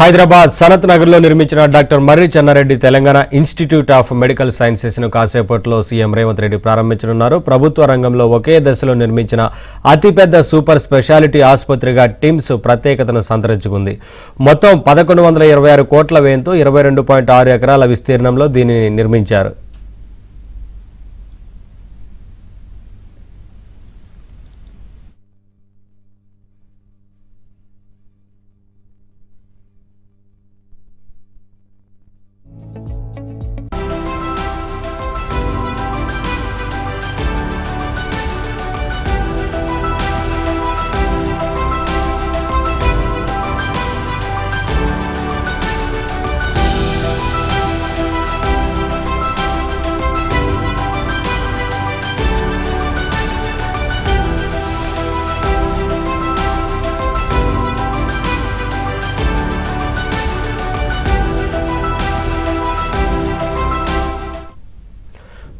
హైదరాబాద్ సనత్ నగర్లో నిర్మించిన doctor Marri Chennareddy Telangana institute of medical sciences ను కాసేపట్లో సీఎం రేవంత్ రెడ్డి ప్రారంభించనున్నారు. ప్రభుత్వ రంగంలో ఒకే దశలో నిర్మించిన అతిపెద్ద సూపర్ స్పెషాలిటీ ఆసుపత్రిగా టిమ్స్ ప్రత్యేకతను సంతరించుకుంది. మొత్తం 1126 కోట్ల వ్యయంతో 22.6 ఎకరాల విస్తీర్ణంలో దీనిని నిర్మించారు.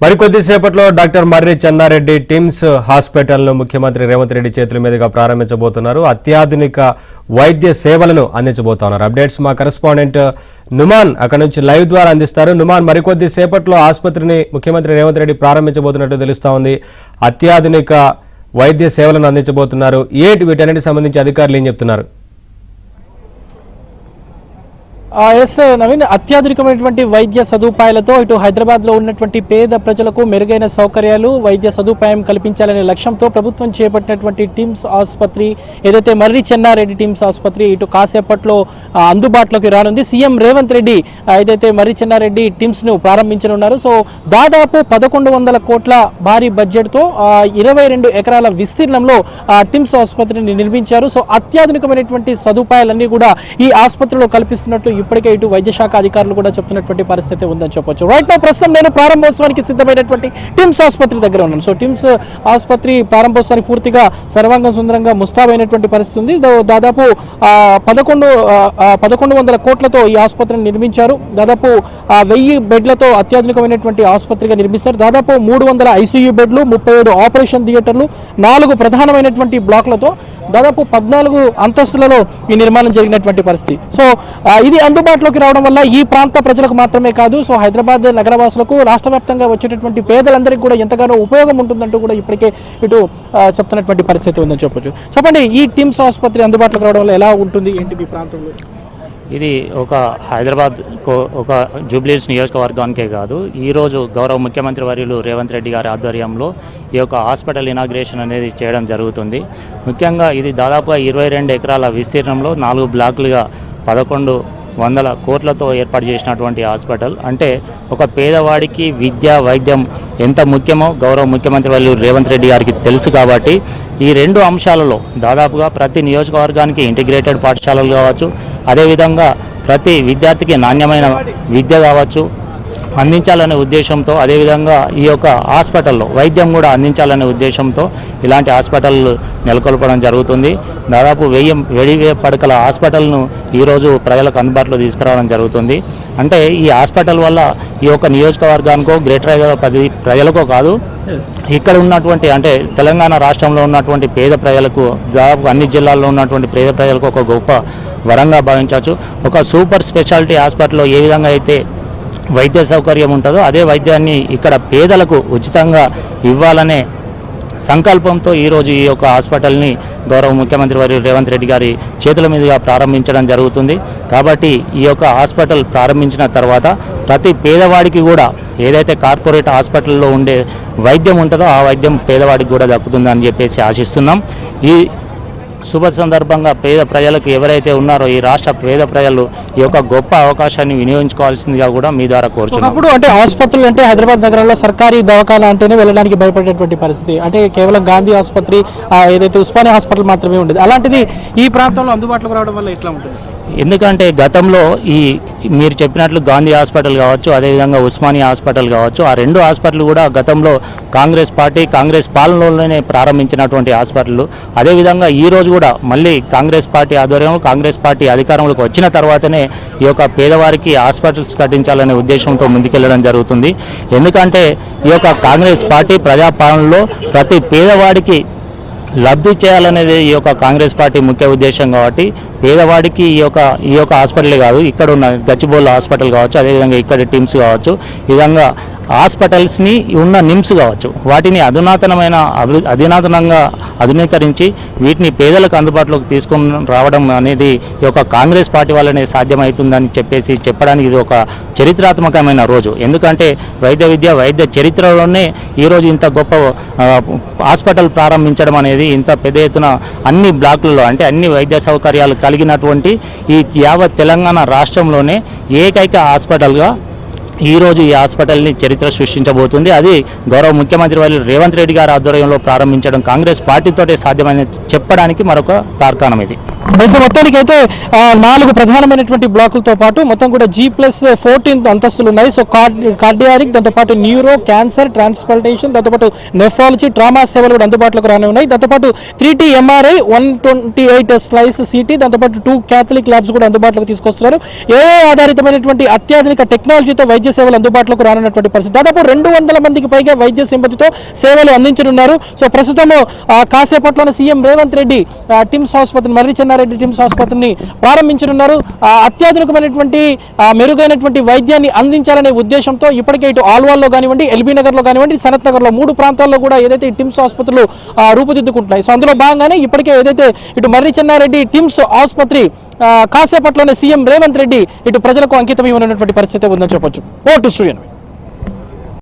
మరికొద్దిసేపట్లో డాక్టర్ మర్రి చెన్నారెడ్డి టిమ్స్ హాస్పిటల్ను ముఖ్యమంత్రి రేవంత్ రెడ్డి చేతుల మీదుగా ప్రారంభించబోతున్నారు. అత్యాధునిక వైద్య సేవలను అందించబోతున్నారు. అప్డేట్స్ మా కరెస్పాండెంట్ నుమాన్ అక్కడి నుంచి లైవ్ ద్వారా అందిస్తారు. నుమాన్, మరికొద్దిసేపట్లో ఆసుపత్రిని ముఖ్యమంత్రి రేవంత్ రెడ్డి ప్రారంభించబోతున్నట్టు తెలుస్తా ఉంది. అత్యాధునిక వైద్య సేవలను అందించబోతున్నారు. వీటన్నిటికి సంబంధించి అధికారులు ఏం చెప్తున్నారు? ఎస్ నవీన్, అత్యాధునికమైనటువంటి వైద్య సదుపాయాలతో ఇటు హైదరాబాద్లో ఉన్నటువంటి పేద ప్రజలకు మెరుగైన సౌకర్యాలు, వైద్య సదుపాయం కల్పించాలనే లక్ష్యంతో ప్రభుత్వం చేపట్టినటువంటి టిమ్స్ ఆసుపత్రి, ఏదైతే మర్రి చెన్నారెడ్డి టిమ్స్ ఆసుపత్రి ఇటు కాసేపట్లో అందుబాటులోకి రానుంది. సీఎం రేవంత్ రెడ్డి ఏదైతే మర్రి చెన్నారెడ్డి టిమ్స్ను ప్రారంభించనున్నారు. సో దాదాపు 1100 కోట్ల భారీ బడ్జెట్తో 22 ఎకరాల విస్తీర్ణంలో టిమ్స్ ఆసుపత్రిని నిర్మించారు. సో అత్యాధునికమైనటువంటి సదుపాయాలన్నీ కూడా ఈ ఆసుపత్రిలో కల్పిస్తున్నట్టు ఇప్పటికే ఇటు వైద్య శాఖ అధికారులు కూడా చెప్తున్నటువంటి పరిస్థితి ఉందని చెప్పొచ్చు. రైట్ నౌ ప్రస్తుతం నేను ప్రారంభోత్సవానికి సిద్ధమైనటువంటి టిమ్స్ ఆసుపత్రి దగ్గర ఉన్నాను. సో టిమ్స్ ఆసుపత్రి ప్రారంభోత్సవానికి పూర్తిగా సర్వాంగ సుందరంగా ముస్తాబైనటువంటి పరిస్థితి ఉంది. దాదాపు 1100 కోట్లతో ఈ ఆసుపత్రిని నిర్మించారు. దాదాపు 1000 బెడ్లతో అత్యాధునికమైనటువంటి ఆసుపత్రిగా నిర్మిస్తారు. దాదాపు 300 ఐసీయూ బెడ్లు, 37 ఆపరేషన్ థియేటర్లు, 4 ప్రధానమైనటువంటి బ్లాక్లతో దాదాపు 14 అంతస్తులలో ఈ నిర్మాణం జరిగినటువంటి పరిస్థితి. సో ఇది అందుబాటులోకి రావడం వల్ల ఈ ప్రాంత ప్రజలకు మాత్రమే కాదు, సో హైదరాబాద్ నగరవాసులకు, రాష్ట్ర వ్యాప్తంగా వచ్చేటటువంటి పేదలందరికీ కూడా ఎంతగానో ఉపయోగం ఉంటుందంటూ కూడా ఇప్పటికే ఇటు చెప్తున్నటువంటి పరిస్థితి ఉందని చెప్పొచ్చు. చెప్పండి, ఈ టిమ్స్ ఆసుపత్రి అందుబాటులోకి రావడం వల్ల ఎలా ఉంటుంది, ఏంటి మీ ప్రాంతంలో? ఇది ఒక హైదరాబాద్ ఒక జూబ్లీహిల్స్ నియోజకవర్గానికే కాదు, ఈరోజు గౌరవ ముఖ్యమంత్రి వర్యులు రేవంత్ రెడ్డి గారి ఆధ్వర్యంలో ఈ యొక్క హాస్పిటల్ ఇనాగ్రేషన్ అనేది చేయడం జరుగుతుంది. ముఖ్యంగా ఇది దాదాపుగా 22 ఎకరాల విస్తీర్ణంలో 4 బ్లాకులుగా 1100 కోట్లతో ఏర్పాటు చేసినటువంటి హాస్పిటల్. అంటే ఒక పేదవాడికి విద్య, వైద్యం ఎంత ముఖ్యమో గౌరవ ముఖ్యమంత్రి వర్యులు రేవంత్ రెడ్డి గారికి తెలుసు. కాబట్టి ఈ 2 అంశాలలో దాదాపుగా ప్రతి నియోజకవర్గానికి ఇంటిగ్రేటెడ్ పాఠశాలలు కావచ్చు, అదేవిధంగా ప్రతి విద్యార్థికి నాణ్యమైన విద్య కావచ్చు అందించాలనే ఉద్దేశంతో, అదేవిధంగా ఈ యొక్క హాస్పిటల్లో వైద్యం కూడా అందించాలనే ఉద్దేశంతో ఇలాంటి హాస్పిటల్ నెలకొల్పడం జరుగుతుంది. దాదాపు 1000 పడకల హాస్పిటల్ను ఈరోజు ప్రజలకు అందుబాటులో తీసుకురావడం జరుగుతుంది. అంటే ఈ హాస్పిటల్ వల్ల ఈ యొక్క నియోజకవర్గానికో, గ్రేటర్ హైదరాబాద్ ప్రజలకో కాదు, ఇక్కడ ఉన్నటువంటి అంటే తెలంగాణ రాష్ట్రంలో ఉన్నటువంటి పేద ప్రజలకు, దాదాపు అన్ని జిల్లాల్లో ఉన్నటువంటి పేద ప్రజలకు ఒక గొప్ప వరంగా భావించవచ్చు. ఒక సూపర్ స్పెషాలిటీ హాస్పిటల్లో ఏ విధంగా అయితే వైద్య సౌకర్యం ఉంటుందో అదే వైద్యాన్ని ఇక్కడ పేదలకు ఉచితంగా ఇవ్వాలనే సంకల్పంతో ఈరోజు ఈ యొక్క హాస్పిటల్ని గౌరవ ముఖ్యమంత్రి వర్యులు రేవంత్ రెడ్డి గారి చేతుల మీదుగా ప్రారంభించడం జరుగుతుంది. కాబట్టి ఈ యొక్క హాస్పిటల్ ప్రారంభించిన తర్వాత ప్రతి పేదవాడికి కూడా ఏదైతే కార్పొరేట్ హాస్పిటల్లో ఉండే వైద్యం ఉంటుందో ఆ వైద్యం పేదవాడికి కూడా దక్కుతుందని చెప్పేసి ఆశిస్తున్నాం. ఈ శుభ సందర్భంగా పేద ప్రజలకు ఎవరైతే ఉన్నారో ఈ రాష్ట్ర పేద ప్రజలు ఈ యొక్క గొప్ప అవకాశాన్ని వినియోగించుకోవాల్సిందిగా కూడా మీ ద్వారా కోరుచున్నాం. ఇప్పుడు అంటే ఆసుపత్రులు అంటే హైదరాబాద్ నగరంలో సర్కారీ దవాఖాన అంటేనే వెళ్ళడానికి భయపడేటువంటి పరిస్థితి, అంటే కేవలం గాంధీ ఆసుపత్రి, ఏదైతే ఉస్మానియా హాస్పిటల్ మాత్రమే ఉండేది. అలాంటిది ఈ ప్రాంతంలో అందుబాటులోకి రావడం వల్ల ఎట్లా ఉంటుంది? ఎందుకంటే గతంలో ఈ మీరు చెప్పినట్లు గాంధీ హాస్పిటల్ కావచ్చు, అదేవిధంగా ఉస్మానియా హాస్పిటల్ కావచ్చు, ఆ 2 హాస్పిటల్ కూడా గతంలో కాంగ్రెస్ పాలనలోనే ప్రారంభించినటువంటి హాస్పిటల్. అదేవిధంగా ఈరోజు కూడా మళ్ళీ కాంగ్రెస్ పార్టీ ఆధ్వర్యంలో, కాంగ్రెస్ పార్టీ అధికారంలోకి వచ్చిన తర్వాతనే ఈ యొక్క పేదవారికి హాస్పిటల్స్ కట్టించాలనే ఉద్దేశంతో ముందుకెళ్లడం జరుగుతుంది. ఎందుకంటే ఈ యొక్క కాంగ్రెస్ పార్టీ ప్రజాపాలనలో ప్రతి పేదవాడికి లబ్ధి చేయాలనేది ఈ యొక్క కాంగ్రెస్ పార్టీ ముఖ్య ఉద్దేశం కాబట్టి పేదవాడికి ఈ యొక్క హాస్పిటల్ కాదు, ఇక్కడ ఉన్న గచ్చిబౌలి హాస్పిటల్ కావచ్చు, అదేవిధంగా ఇక్కడ టీమ్స్ కావచ్చు, ఈ విధంగా హాస్పిటల్స్ని ఉన్న నిమ్స్ కావచ్చు, వాటిని అధునాతనంగా ఆధునీకరించి వీటిని పేదలకు అందుబాటులోకి తీసుకొని రావడం అనేది ఈ యొక్క కాంగ్రెస్ పార్టీ వల్లనే సాధ్యమవుతుందని చెప్పడానికి ఇది ఒక చరిత్రాత్మకమైన రోజు. ఎందుకంటే వైద్య చరిత్రలోనే ఈరోజు ఇంత గొప్ప హాస్పిటల్ ప్రారంభించడం అనేది, ఇంత పెద్ద ఎత్తున అన్ని బ్లాకులలో అంటే అన్ని వైద్య సౌకర్యాలు కలిగినటువంటి ఈ యావత్ తెలంగాణ రాష్ట్రంలోనే ఏకైక హాస్పిటల్గా ఈరోజు ఈ హాస్పిటల్ని చరిత్ర సృష్టించబోతుంది. అది గౌరవ ముఖ్యమంత్రి వర్యులు రేవంత్ రెడ్డి గారి ఆధ్వర్యంలో ప్రారంభించడం కాంగ్రెస్ పార్టీతోటే సాధ్యమని చెప్పడానికి మరొక తార్కాణం ఇది. మొత్తానికి అయితే 4 ప్రధానమైనటువంటి బ్లాకులతో పాటు మొత్తం కూడా G+14 అంతస్తులు ఉన్నాయి. సో కార్డియాటిక్, దాంతోపాటు న్యూరో, క్యాన్సర్, ట్రాన్స్ప్లాంటేషన్, దాంతోపాటు నెఫ్రాలజీ, ట్రామా సేవలు కూడా అందుబాటులోకి రానే ఉన్నాయి. దాంతోపాటు 3T MRI, 128 స్లైస్ CT, దాంతోపాటు 2 క్యాథలిక్ ల్యాబ్స్ కూడా అందుబాటులోకి తీసుకొస్తున్నారు. ఆధారితమైనటువంటి అత్యాధునిక టెక్నాలజీతో వైద్య సేవలు అందుబాటులోకి రానున్నటువంటి పరిస్థితి. దాదాపు 200 మందికి పైగా వైద్య సిబ్బందితో సేవలు అందించనున్నారు. సో ప్రస్తుతం కాసేపట్లోనే సీఎం రేవంత్ రెడ్డి టిమ్స్ ఆసుపత్రి, మర్రి చెన్నారెడ్డి టిమ్స్ ఆసుపత్రిని ప్రారంభించనున్నారు. అత్యాధునికమైనటువంటి మెరుగైనటువంటి వైద్యాన్ని అందించాలనే ఉద్దేశంతో ఇప్పటికే ఇటు ఆల్వాల్లో కానివ్వండి, ఎల్బీ నగర్లో కానివ్వండి, సనత్ నగర్లో 3 ప్రాంతాల్లో కూడా ఏదైతే ఈ టిమ్స్ ఆసుపత్రులు రూపుదిద్దుకుంటున్నాయి. సో అందులో భాగంగానే ఇప్పటికే ఏదైతే ఇటు మర్రి చెన్నారెడ్డి టిమ్స్ ఆసుపత్రి కాసేపట్లోనే సీఎం రేవంత్ రెడ్డి ఇటు ప్రజలకు అంకితం ఇవ్వనున్నటువంటి పరిస్థితి ఉందని చెప్పొచ్చు. ఓ టు స్టూడియో.